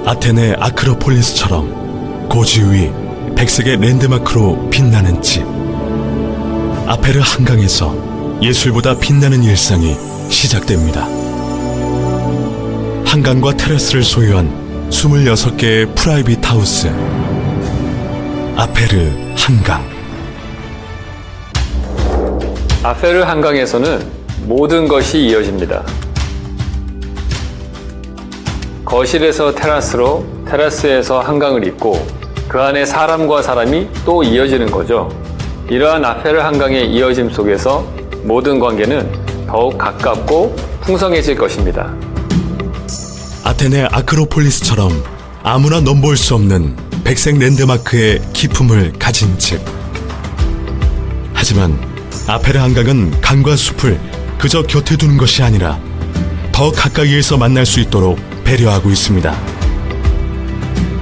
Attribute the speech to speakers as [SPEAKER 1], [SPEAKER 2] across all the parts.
[SPEAKER 1] 아테네 아크로폴리스처럼 고지의 백색의 랜드마크로 빛나는 집. 아페르 한강에서 예술보다 빛나는 일상이 시작됩니다. 한강과 테라스를 소유한 26개의 프라이빗 하우스. 아페르 한강.
[SPEAKER 2] 아페르 한강에서는 모든 것이 이어집니다. 거실에서 테라스로, 테라스에서 한강을 잇고 그 안에 사람과 사람이 또 이어지는 거죠. 이러한 아페르 한강의 이어짐 속에서 모든 관계는 더욱 가깝고 풍성해질 것입니다.
[SPEAKER 1] 아테네 아크로폴리스처럼 아무나 넘볼 수 없는 백색 랜드마크의 기품을 가진 집. 하지만 아페르 한강은 강과 숲을 그저 곁에 두는 것이 아니라 더 가까이에서 만날 수 있도록 배려하고 있습니다.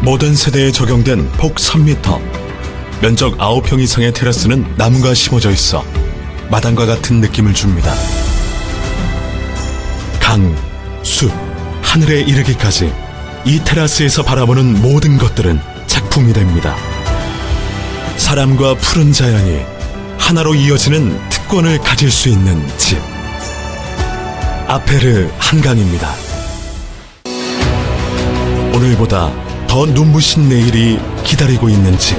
[SPEAKER 1] 모든 세대에 적용된 폭 3m, 면적 9평 이상의 테라스는 나무가 심어져 있어 마당과 같은 느낌을 줍니다. 강, 숲, 하늘에 이르기까지 이 테라스에서 바라보는 모든 것들은 작품이 됩니다. 사람과 푸른 자연이 하나로 이어지는 특권을 가질 수 있는 집. 아페르 한강입니다. 오늘보다 더 눈부신 내일이 기다리고 있는 집.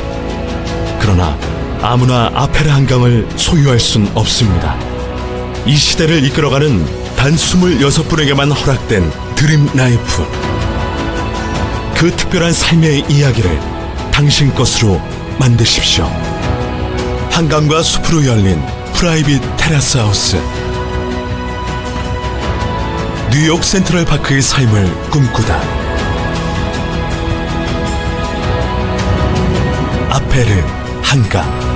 [SPEAKER 1] 그러나 아무나 아페르 한강을 소유할 순 없습니다. 이 시대를 이끌어가는 단 26분에게만 허락된 드림 라이프. 그 특별한 삶의 이야기를 당신 것으로 만드십시오. 한강과 숲으로 열린 프라이빗 테라스 하우스. 뉴욕 센트럴 파크의 삶을 꿈꾸다. 아페르 한강.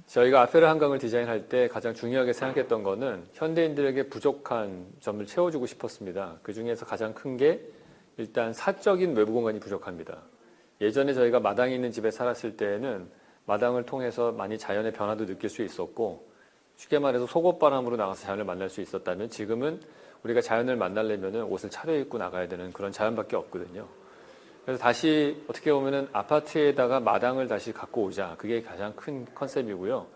[SPEAKER 2] 저희가 아페르 한강을 디자인할 때 가장 중요하게 생각했던 거는 현대인들에게 부족한 점을 채워주고 싶었습니다. 그 중에서 가장 큰 게 일단 사적인 외부 공간이 부족합니다. 예전에 저희가 마당에 있는 집에 살았을 때에는 마당을 통해서 많이 자연의 변화도 느낄 수 있었고, 쉽게 말해서 속옷바람으로 나가서 자연을 만날 수 있었다면, 지금은 우리가 자연을 만나려면 옷을 차려입고 나가야 되는 그런 자연밖에 없거든요. 그래서 다시 어떻게 보면은 아파트에다가 마당을 다시 갖고 오자. 그게 가장 큰 컨셉이고요.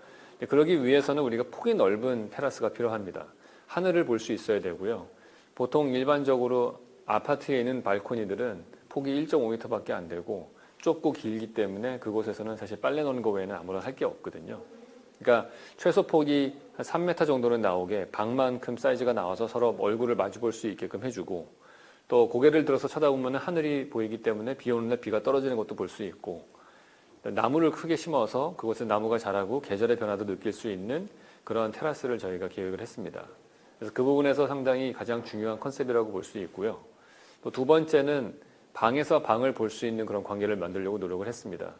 [SPEAKER 2] 그러기 위해서는 우리가 폭이 넓은 테라스가 필요합니다. 하늘을 볼 수 있어야 되고요. 보통 일반적으로 아파트에 있는 발코니들은 폭이 1.5m밖에 안 되고 좁고 길기 때문에 그곳에서는 사실 빨래 넣는 거 외에는 아무런 할 게 없거든요. 그러니까 최소 폭이 한 3m 정도는 나오게 방만큼 사이즈가 나와서 서로 얼굴을 마주 볼 수 있게끔 해주고, 또 고개를 들어서 쳐다보면 하늘이 보이기 때문에 비 오는 날 비가 떨어지는 것도 볼 수 있고, 나무를 크게 심어서 그곳에 나무가 자라고 계절의 변화도 느낄 수 있는 그런 테라스를 저희가 계획을 했습니다. 그래서 그 부분에서 상당히 가장 중요한 컨셉이라고 볼 수 있고요. 또 두 번째는 방에서 방을 볼 수 있는 그런 관계를 만들려고 노력을 했습니다.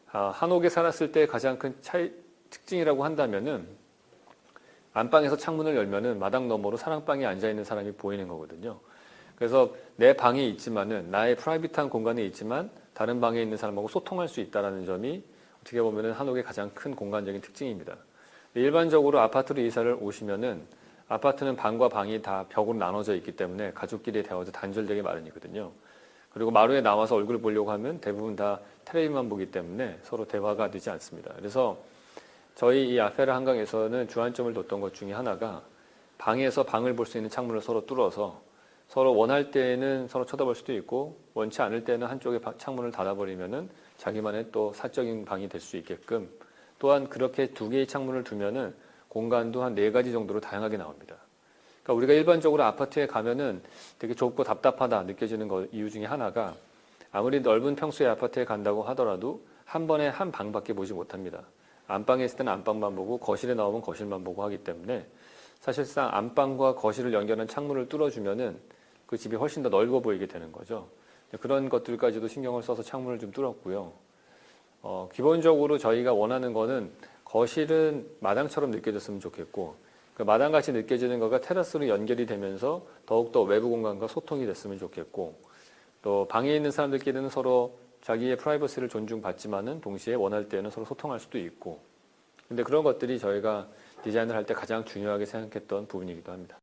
[SPEAKER 2] 한옥에 살았을 때 가장 큰 특징이라고 한다면은 안방에서 창문을 열면은 마당 너머로 사랑방에 앉아있는 사람이 보이는 거거든요. 그래서 내 방에 있지만은, 나의 프라이빗한 공간에 있지만 다른 방에 있는 사람하고 소통할 수 있다는 점이 어떻게 보면은 한옥의 가장 큰 공간적인 특징입니다. 일반적으로 아파트로 이사를 오시면은 아파트는 방과 방이 다 벽으로 나눠져 있기 때문에 가족끼리 대화도 단절되기 마련이거든요. 그리고 마루에 나와서 얼굴을 보려고 하면 대부분 다 텔레비만 보기 때문에 서로 대화가 되지 않습니다. 그래서 저희 이 아페르 한강에서는 주안점을 뒀던 것 중에 하나가 방에서 방을 볼 수 있는 창문을 서로 뚫어서 서로 원할 때는 서로 쳐다볼 수도 있고, 원치 않을 때는 한쪽에 창문을 닫아버리면은 자기만의 또 사적인 방이 될 수 있게끔, 또한 그렇게 두 개의 창문을 두면은 공간도 한 4가지 정도로 다양하게 나옵니다. 그러니까 우리가 일반적으로 아파트에 가면은 되게 좁고 답답하다 느껴지는 이유 중에 하나가, 아무리 넓은 평수의 아파트에 간다고 하더라도 한 번에 한 방밖에 보지 못합니다. 안방에 있을 때는 안방만 보고 거실에 나오면 거실만 보고 하기 때문에 사실상 안방과 거실을 연결하는 창문을 뚫어주면은 그 집이 훨씬 더 넓어 보이게 되는 거죠. 그런 것들까지도 신경을 써서 창문을 좀 뚫었고요. 기본적으로 저희가 원하는 거는 거실은 마당처럼 느껴졌으면 좋겠고, 그 마당같이 느껴지는 거가 테라스로 연결이 되면서 더욱더 외부 공간과 소통이 됐으면 좋겠고, 또 방에 있는 사람들끼리는 서로 자기의 프라이버시를 존중받지만은 동시에 원할 때는 서로 소통할 수도 있고, 근데 그런 것들이 저희가 디자인을 할 때 가장 중요하게 생각했던 부분이기도 합니다.